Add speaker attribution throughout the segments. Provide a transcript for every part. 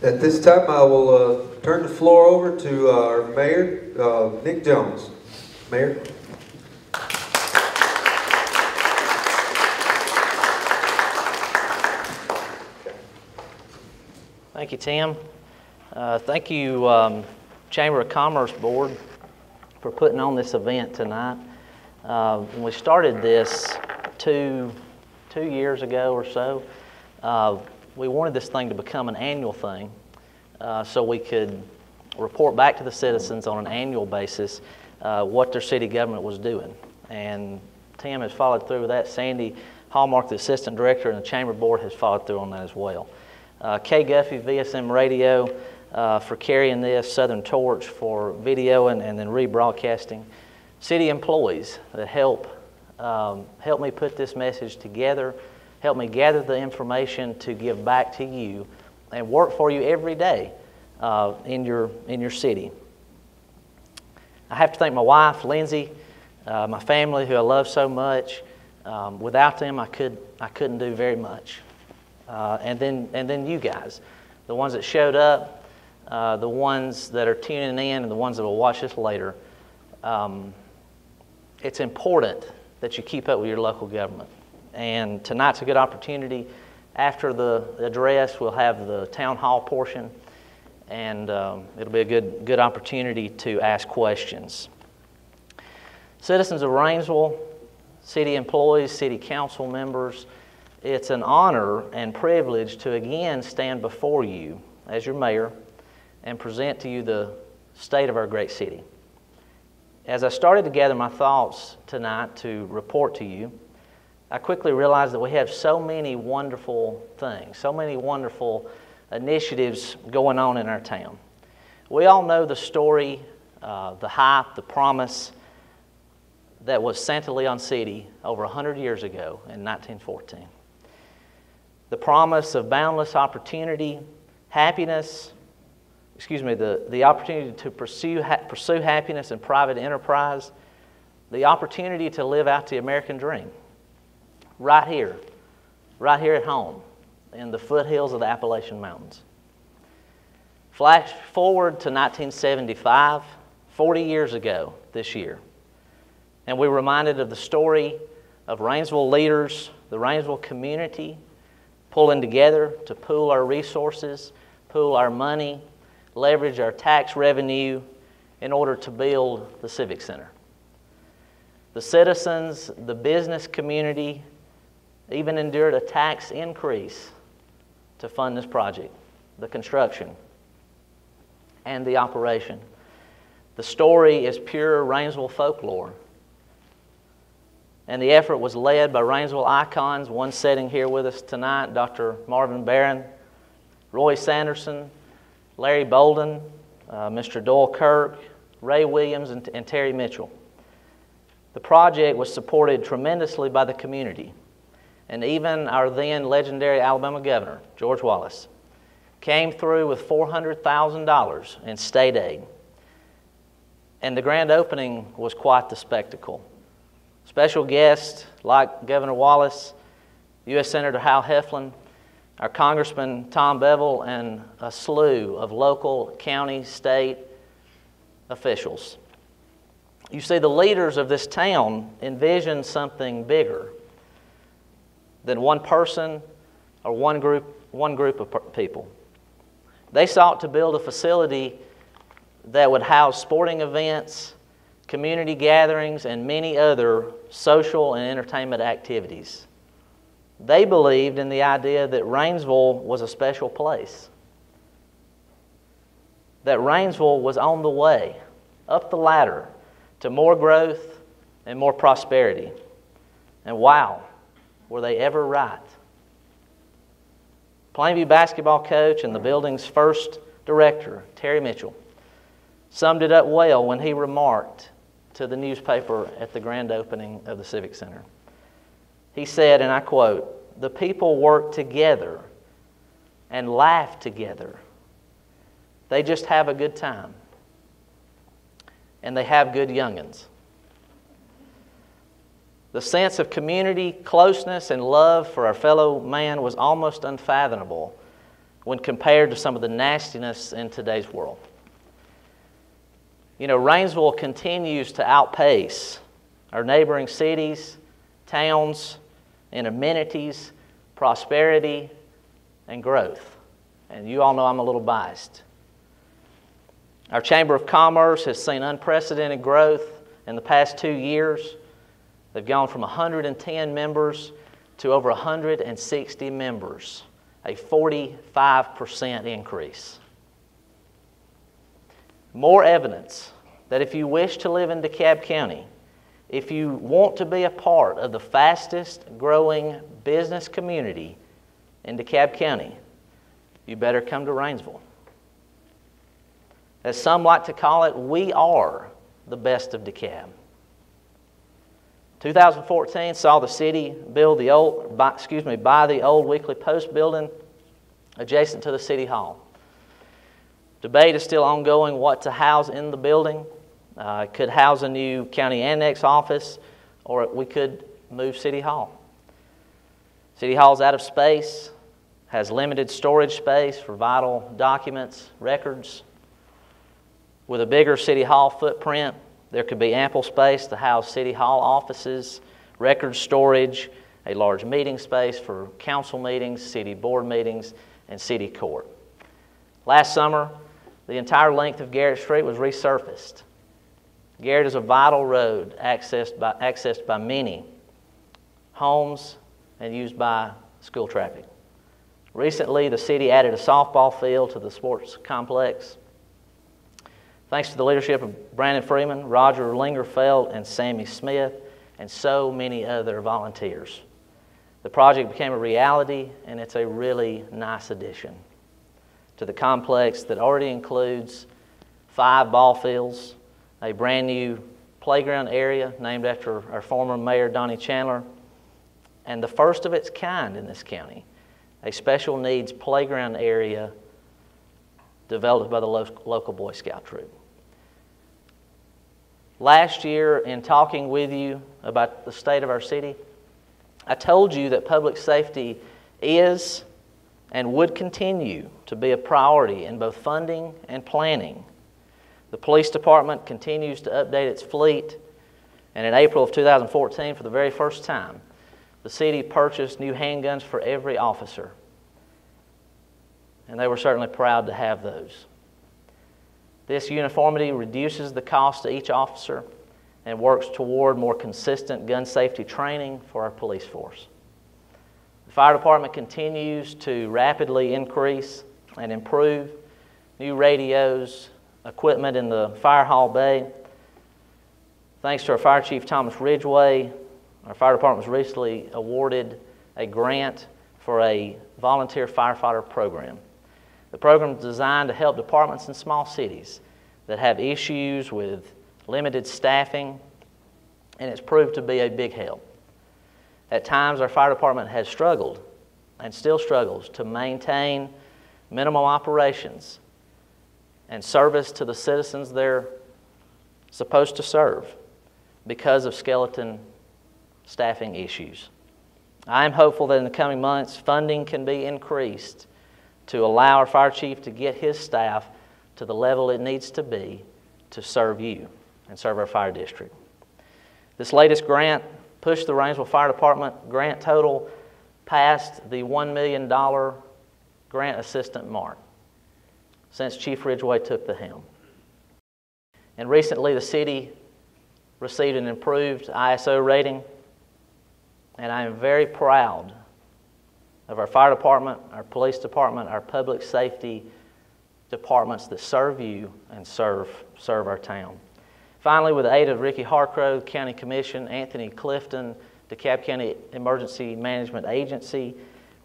Speaker 1: At this time, I will turn the floor over to our Mayor, Nick Jones. Mayor.
Speaker 2: Thank you, Tim. Thank you, Chamber of Commerce Board, for putting on this event tonight. When we started this two years ago or so, we wanted this thing to become an annual thing so we could report back to the citizens on an annual basis what their city government was doing. And Tim has followed through with that. Sandy Hallmark, the Assistant Director, and the Chamber Board has followed through on that as well. Kay Guffey, VSM Radio, for carrying this, Southern Torch for video and then rebroadcasting. City employees that help me put this message together, help me gather the information to give back to you and work for you every day in your city. I have to thank my wife, Lindsay, my family, who I love so much. Without them, I couldn't do very much. And then you guys, the ones that showed up, the ones that are tuning in, and the ones that will watch this later. It's important that you keep up with your local government. And tonight's a good opportunity. After the address, we'll have the town hall portion, and it'll be a good opportunity to ask questions. Citizens of Rainsville, city employees, city council members, it's an honor and privilege to again stand before you as your mayor and present to you the state of our great city. As I started to gather my thoughts tonight to report to you, I quickly realized that we have so many wonderful things, so many wonderful initiatives going on in our town. We all know the story, the hype, the promise that was Santa Leon City over 100 years ago in 1914. The promise of boundless opportunity, happiness, the opportunity to pursue happiness in private enterprise, the opportunity to live out the American dream, right here at home, in the foothills of the Appalachian Mountains. Flash forward to 1975, 40 years ago this year, and we're reminded of the story of Rainsville leaders, the Rainsville community, pulling together to pool our resources, pool our money, leverage our tax revenue in order to build the Civic Center. The citizens, the business community, even endured a tax increase to fund this project, the construction, and the operation. The story is pure Rainsville folklore. And the effort was led by Rainsville icons, one sitting here with us tonight, Dr. Marvin Barron, Roy Sanderson, Larry Bolden, Mr. Doyle Kirk, Ray Williams, and Terry Mitchell. The project was supported tremendously by the community, and even our then legendary Alabama governor, George Wallace, came through with $400,000 in state aid. And the grand opening was quite the spectacle. Special guests like Governor Wallace, U.S. Senator Hal Heflin, our Congressman Tom Bevill, and a slew of local, county, state officials. You see, the leaders of this town envisioned something bigger than one person or one group of people. They sought to build a facility that would house sporting events, community gatherings, and many other social and entertainment activities. They believed in the idea that Rainsville was a special place, that Rainsville was on the way, up the ladder, to more growth and more prosperity. And wow, were they ever right. Plainview basketball coach and the building's first director, Terry Mitchell, summed it up well when he remarked to the newspaper at the grand opening of the Civic Center. He said, and I quote, "The people work together and laugh together. They just have a good time. And they have good young'uns." The sense of community, closeness, and love for our fellow man was almost unfathomable when compared to some of the nastiness in today's world. You know, Rainsville continues to outpace our neighboring cities, towns, in amenities, prosperity, and growth. And you all know I'm a little biased. Our Chamber of Commerce has seen unprecedented growth in the past 2 years. They've gone from 110 members to over 160 members, a 45% increase. More evidence that if you wish to live in DeKalb County, if you want to be a part of the fastest growing business community in DeKalb County, you better come to Rainsville. As some like to call it, we are the best of DeKalb. 2014 saw the city buy the old Weekly Post building adjacent to the City Hall. Debate is still ongoing what to house in the building. It could house a new county annex office, or we could move City Hall. City Hall's out of space, has limited storage space for vital documents, records. With a bigger City Hall footprint, there could be ample space to house City Hall offices, record storage, a large meeting space for council meetings, city board meetings, and city court. Last summer, the entire length of Garrett Street was resurfaced. Garrett is a vital road accessed by many homes and used by school traffic. Recently, the city added a softball field to the sports complex. Thanks to the leadership of Brandon Freeman, Roger Lingerfeld, and Sammy Smith, and so many other volunteers. The project became a reality, and it's a really nice addition to the complex that already includes 5 ball fields, a brand new playground area named after our former mayor, Donnie Chandler, and the first of its kind in this county, a special needs playground area developed by the local Boy Scout troop. Last year, in talking with you about the state of our city, I told you that public safety is and would continue to be a priority in both funding and planning. The police department continues to update its fleet, and in April of 2014, for the very first time, the city purchased new handguns for every officer, and they were certainly proud to have those. This uniformity reduces the cost to each officer and works toward more consistent gun safety training for our police force. The fire department continues to rapidly increase and improve new radios, equipment in the fire hall bay. Thanks to our fire chief, Thomas Ridgway, our fire department was recently awarded a grant for a volunteer firefighter program. The program is designed to help departments in small cities that have issues with limited staffing, and it's proved to be a big help. At times, our fire department has struggled and still struggles to maintain minimum operations and service to the citizens they're supposed to serve because of skeleton staffing issues. I am hopeful that in the coming months, funding can be increased to allow our fire chief to get his staff to the level it needs to be to serve you and serve our fire district. This latest grant pushed the Rainsville Fire Department grant total past the $1 million grant assistant mark since Chief Ridgway took the helm. And recently the city received an improved ISO rating, and I am very proud of our fire department, our police department, our public safety departments that serve you and serve our town. Finally, with the aid of Ricky Harcrow, County Commission, Anthony Clifton, DeKalb County Emergency Management Agency,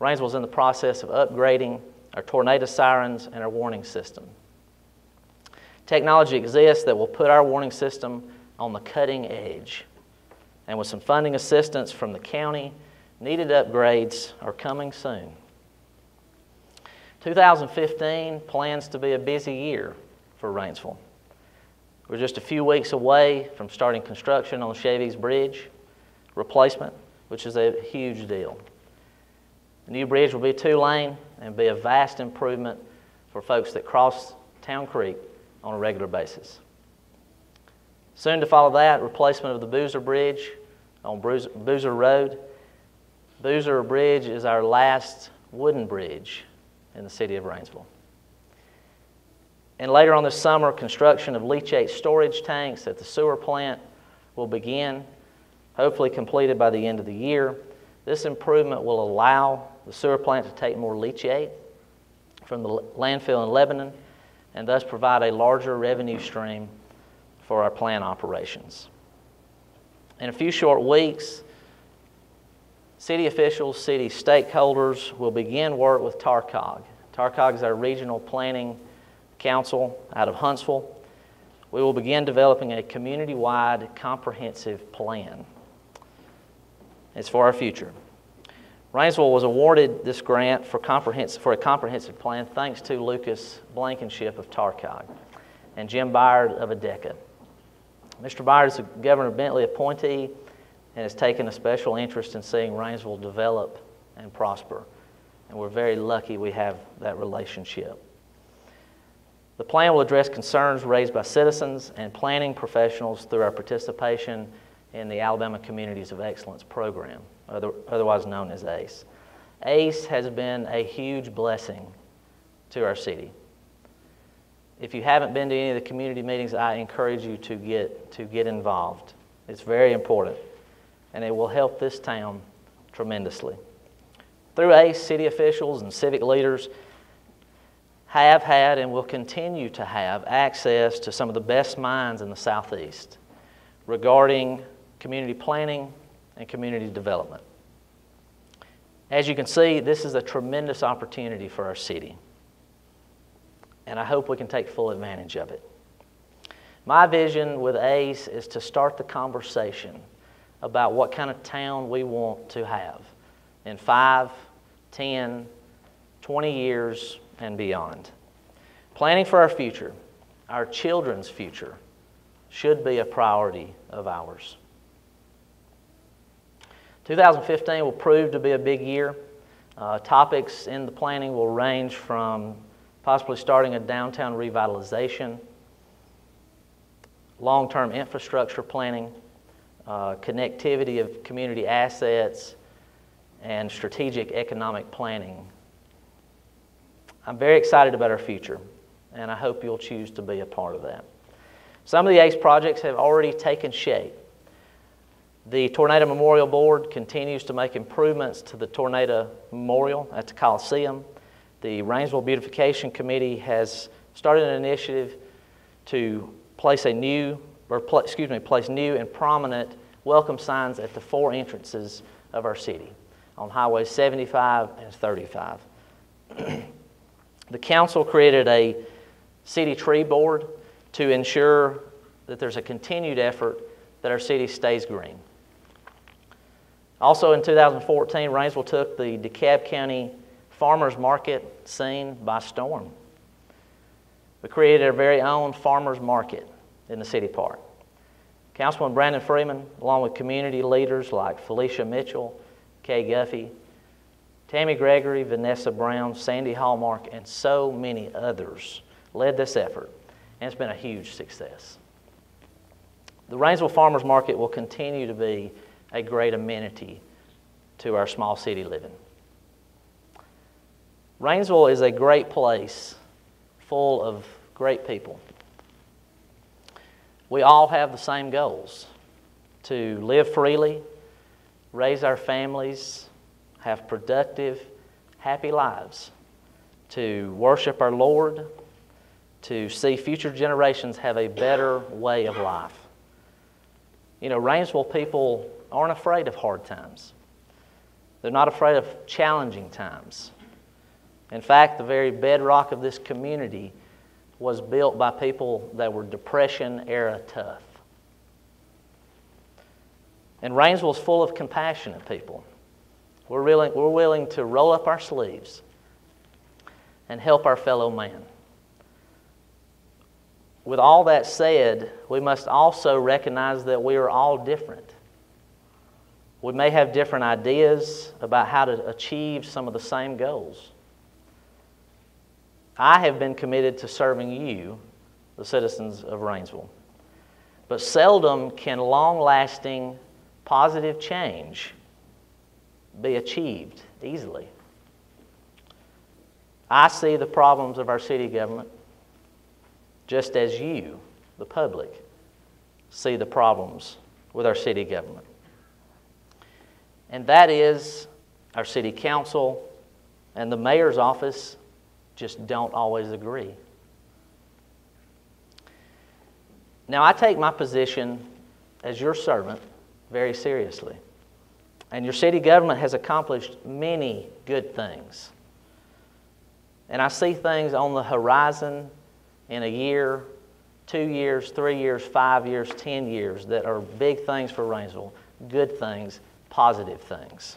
Speaker 2: Rainsville is in the process of upgrading our tornado sirens and our warning system. Technology exists that will put our warning system on the cutting edge. And with some funding assistance from the county, needed upgrades are coming soon. 2015 plans to be a busy year for Rainsville. We're just a few weeks away from starting construction on the Chevy's Bridge replacement, which is a huge deal. The new bridge will be 2-lane and be a vast improvement for folks that cross Town Creek on a regular basis. Soon to follow that, replacement of the Boozer Bridge on Boozer Road. Boozer Bridge is our last wooden bridge in the city of Rainsville. And later on this summer, construction of leachate storage tanks at the sewer plant will begin, hopefully completed by the end of the year. This improvement will allow the sewer plant to take more leachate from the landfill in Lebanon and thus provide a larger revenue stream for our plant operations. In a few short weeks, city officials, city stakeholders will begin work with TARCOG. TARCOG is our regional planning council out of Huntsville. We will begin developing a community-wide comprehensive plan. It's for our future. Rainsville was awarded this grant for a comprehensive plan thanks to Lucas Blankenship of TARCOG and Jim Byard of ADECA. Mr. Byard is a Governor Bentley appointee and has taken a special interest in seeing Rainsville develop and prosper. And we're very lucky we have that relationship. The plan will address concerns raised by citizens and planning professionals through our participation in the Alabama Communities of Excellence program, otherwise known as ACE. ACE has been a huge blessing to our city. If you haven't been to any of the community meetings, I encourage you to get involved. It's very important, and it will help this town tremendously. Through ACE, city officials and civic leaders have had and will continue to have access to some of the best minds in the Southeast regarding community planning and community development. As you can see, this is a tremendous opportunity for our city, and I hope we can take full advantage of it. My vision with ACE is to start the conversation about what kind of town we want to have in 5, 10, 20 years and beyond. Planning for our future, our children's future, should be a priority of ours. 2015 will prove to be a big year. Topics in the planning will range from possibly starting a downtown revitalization, long-term infrastructure planning, connectivity of community assets, and strategic economic planning. I'm very excited about our future, and I hope you'll choose to be a part of that. Some of the ACE projects have already taken shape. The Tornado Memorial Board continues to make improvements to the Tornado Memorial at the Coliseum. The Rainsville Beautification Committee has started an initiative to place new and prominent welcome signs at the 4 entrances of our city on Highways 75 and 35. The council created a city tree board to ensure that there's a continued effort that our city stays green. Also in 2014, Rainsville took the DeKalb County Farmers Market scene by storm. We created our very own farmers market in the city park. Councilman Brandon Freeman, along with community leaders like Felicia Mitchell, Kay Guffey, Tammy Gregory, Vanessa Brown, Sandy Hallmark, and so many others led this effort, and it's been a huge success. The Rainsville Farmers Market will continue to be a great amenity to our small city living. Rainsville is a great place full of great people. We all have the same goals: to live freely, raise our families, have productive, happy lives, to worship our Lord, to see future generations have a better way of life. You know, Rainsville people aren't afraid of hard times. They're not afraid of challenging times. In fact, the very bedrock of this community was built by people that were Depression-era tough. And Rainsville is full of compassionate people. We're willing to roll up our sleeves and help our fellow man. With all that said, we must also recognize that we are all different. We may have different ideas about how to achieve some of the same goals. I have been committed to serving you, the citizens of Rainsville. But seldom can long-lasting positive change be achieved easily. I see the problems of our city government just as you, the public, see the problems with our city government. And that is our city council and the mayor's office just don't always agree. Now, I take my position as your servant very seriously. And your city government has accomplished many good things. And I see things on the horizon in a year, 2 years, 3 years, 5 years, 10 years that are big things for Rainsville, good things, positive things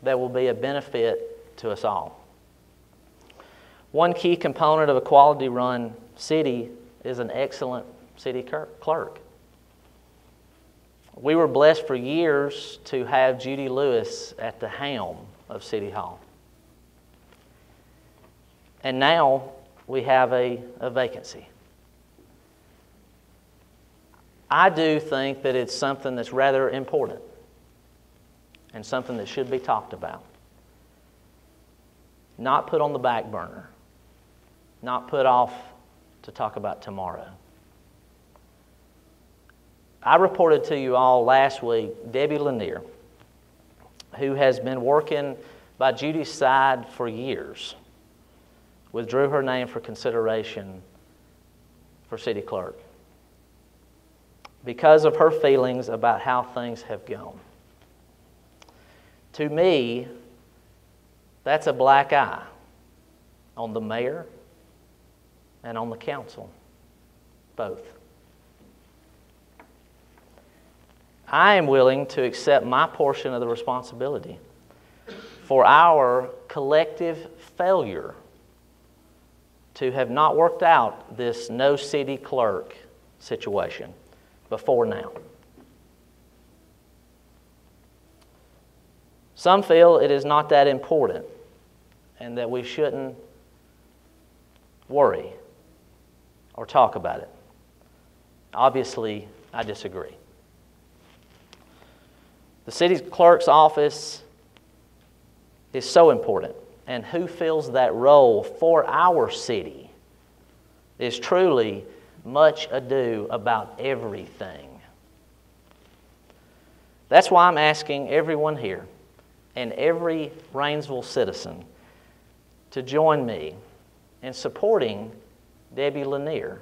Speaker 2: that will be a benefit to us all. One key component of a quality-run city is an excellent city clerk. We were blessed for years to have Judy Lewis at the helm of City Hall. And now we have a vacancy. I do think that it's something that's rather important and something that should be talked about. Not put on the back burner. Not put off to talk about tomorrow. I reported to you all last week Debbie Lanier, who has been working by Judy's side for years, withdrew her name for consideration for city clerk because of her feelings about how things have gone. To me, that's a black eye on the mayor and on the council, both. I am willing to accept my portion of the responsibility for our collective failure to have not worked out this no city clerk situation before now. Some feel it is not that important and that we shouldn't worry or talk about it. Obviously, I disagree. The city clerk's office is so important, and who fills that role for our city is truly much ado about everything. That's why I'm asking everyone here and every Rainsville citizen to join me in supporting Debbie Lanier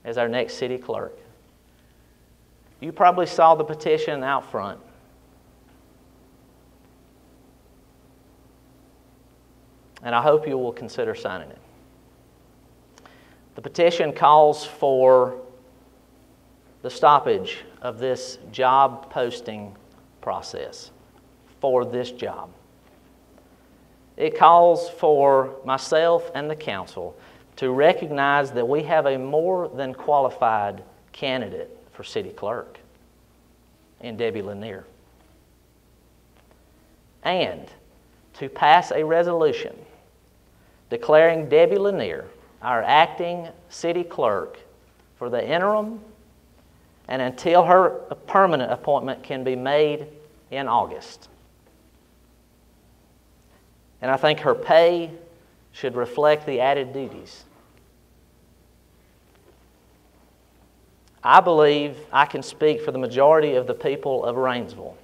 Speaker 2: as our next city clerk. You probably saw the petition out front. And I hope you will consider signing it. The petition calls for the stoppage of this job posting process for this job. It calls for myself and the council to recognize that we have a more than qualified candidate for city clerk in Debbie Lanier. And to pass a resolution declaring Debbie Lanier our acting city clerk for the interim and until her permanent appointment can be made in August. And I think her pay should reflect the added duties. I believe I can speak for the majority of the people of Rainsville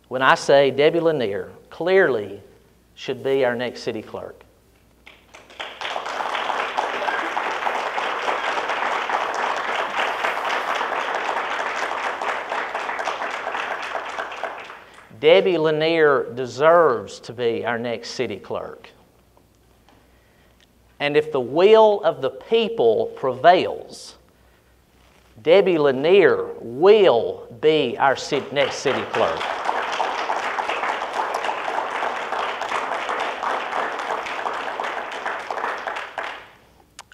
Speaker 2: when I say Debbie Lanier clearly should be our next city clerk. Debbie Lanier deserves to be our next city clerk. And if the will of the people prevails, Debbie Lanier will be our next city clerk.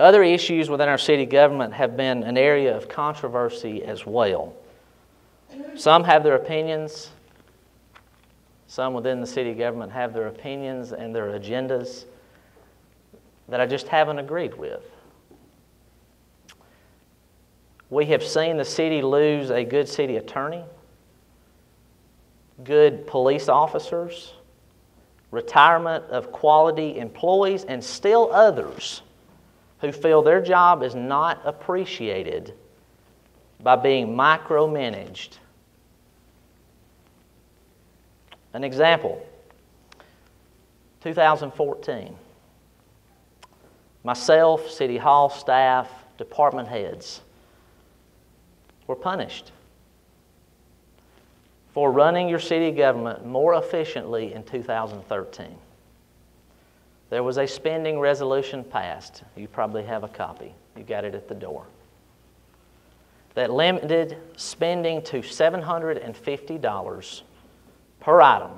Speaker 2: Other issues within our city government have been an area of controversy as well. Some have their opinions. Some within the city government have their opinions and their agendas that I just haven't agreed with. We have seen the city lose a good city attorney, good police officers, retirement of quality employees, and still others who feel their job is not appreciated by being micromanaged. An example, 2014. Myself, City Hall staff, department heads were punished for running your city government more efficiently in 2013. There was a spending resolution passed. You probably have a copy. You got it at the door. That limited spending to $750 per item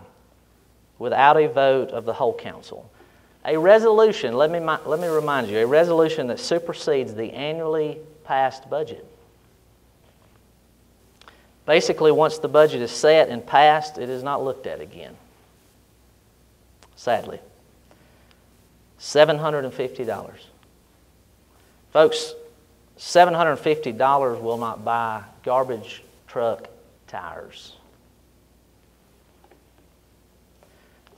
Speaker 2: without a vote of the whole council. A resolution, let me remind you, a resolution that supersedes the annually passed budget. Basically, once the budget is set and passed, it is not looked at again. Sadly. $750. Folks, $750 will not buy garbage truck tires.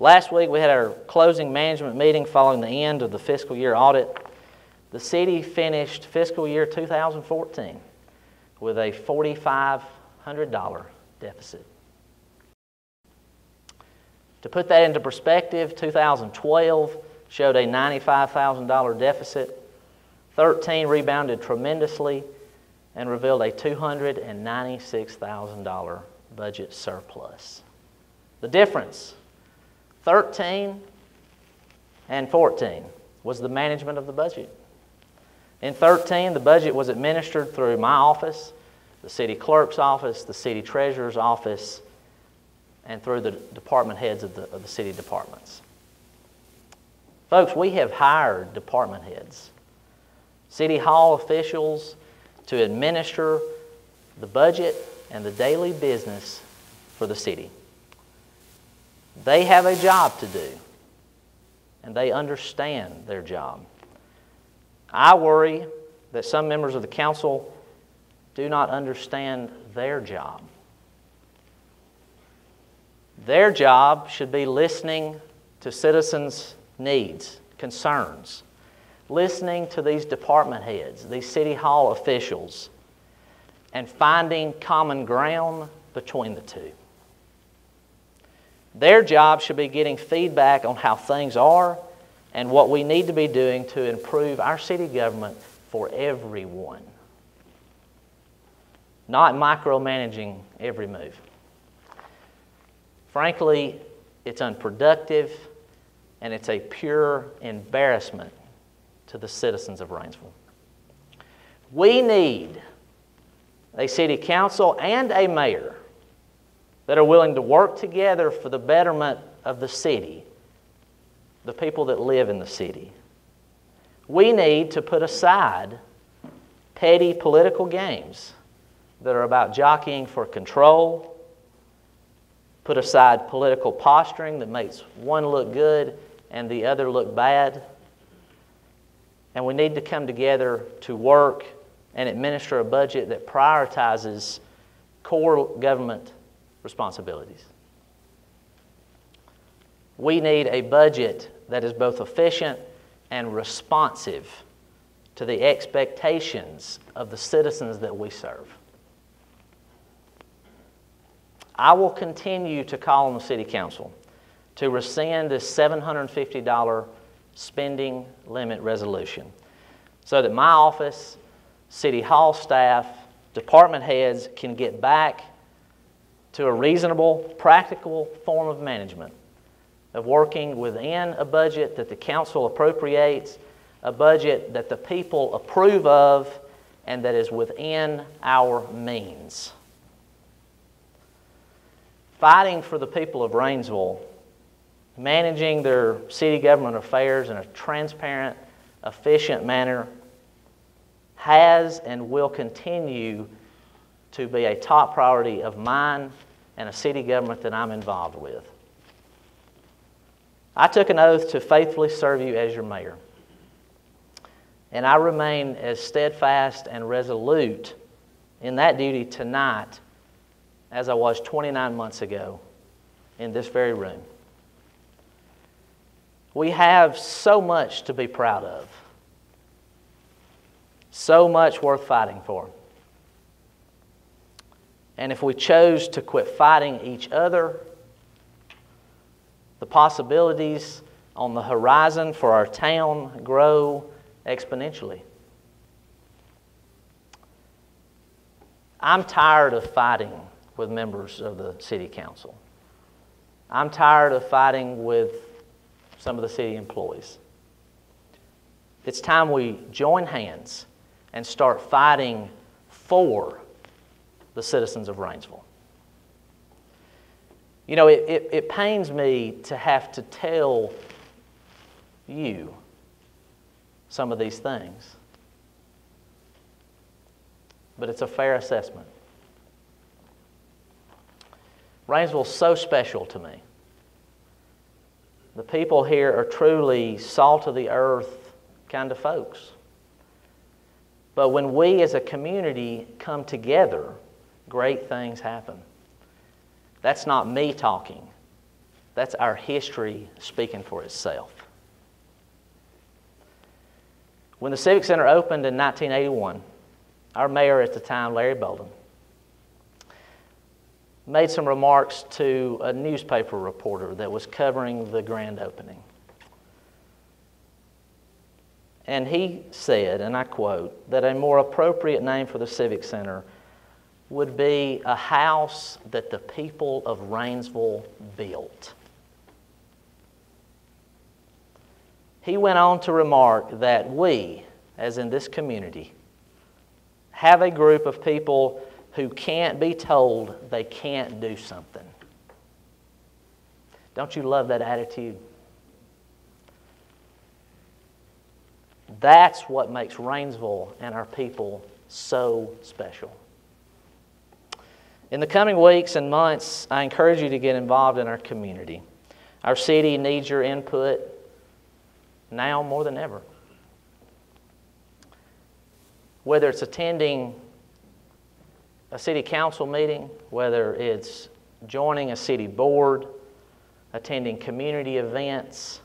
Speaker 2: Last week, we had our closing management meeting following the end of the fiscal year audit. The city finished fiscal year 2014 with a $4,500 deficit. To put that into perspective, 2012 showed a $95,000 deficit. 13 rebounded tremendously and revealed a $296,000 budget surplus. The difference, 13 and 14, was the management of the budget. In 13, the budget was administered through my office, the city clerk's office, the city treasurer's office, and through the department heads of the city departments. Folks, we have hired department heads, city hall officials to administer the budget and the daily business for the city. They have a job to do, and they understand their job. I worry that some members of the council do not understand their job. Their job should be listening to citizens' needs, concerns, listening to these department heads, these city hall officials, and finding common ground between the two. Their job should be getting feedback on how things are and what we need to be doing to improve our city government for everyone. Not micromanaging every move. Frankly, it's unproductive and it's a pure embarrassment to the citizens of Rainsville. We need a city council and a mayor that are willing to work together for the betterment of the city, the people that live in the city. We need to put aside petty political games that are about jockeying for control, put aside political posturing that makes one look good and the other look bad, and we need to come together to work and administer a budget that prioritizes core government responsibilities. We need a budget that is both efficient and responsive to the expectations of the citizens that we serve. I will continue to call on the City Council to rescind this $750 spending limit resolution so that my office, City Hall staff, department heads can get back to a reasonable, practical form of management, of working within a budget that the council appropriates, a budget that the people approve of, and that is within our means. Fighting for the people of Rainsville, managing their city government affairs in a transparent, efficient manner has and will continue to be a top priority of mine and a city government that I'm involved with. I took an oath to faithfully serve you as your mayor, and I remain as steadfast and resolute in that duty tonight as I was 29 months ago in this very room. We have so much to be proud of, so much worth fighting for. And if we chose to quit fighting each other, the possibilities on the horizon for our town grow exponentially. I'm tired of fighting with members of the city council. I'm tired of fighting with some of the city employees. It's time we join hands and start fighting for the citizens of Rainsville. You know, it pains me to have to tell you some of these things, but it's a fair assessment. Rainsville's so special to me. The people here are truly salt of the earth kind of folks. But when we as a community come together, great things happen. That's not me talking. That's our history speaking for itself. When the Civic Center opened in 1981, our mayor at the time, Larry Bolden, made some remarks to a newspaper reporter that was covering the grand opening. And he said, and I quote, that a more appropriate name for the Civic Center would be a house that the people of Rainsville built. He went on to remark that we, as in this community, have a group of people who can't be told they can't do something. Don't you love that attitude? That's what makes Rainsville and our people so special. In the coming weeks and months, I encourage you to get involved in our community. Our city needs your input now more than ever. Whether it's attending a city council meeting, whether it's joining a city board, attending community events,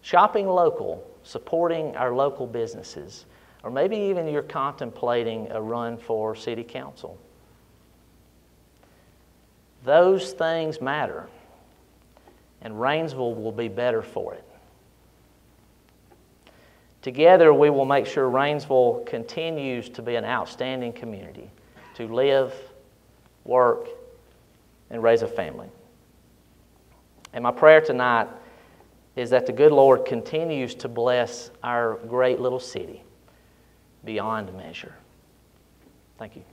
Speaker 2: shopping local, supporting our local businesses, or maybe even you're contemplating a run for city council. Those things matter, and Rainsville will be better for it. Together, we will make sure Rainsville continues to be an outstanding community to live, work, and raise a family. And my prayer tonight is that the good Lord continues to bless our great little city beyond measure. Thank you.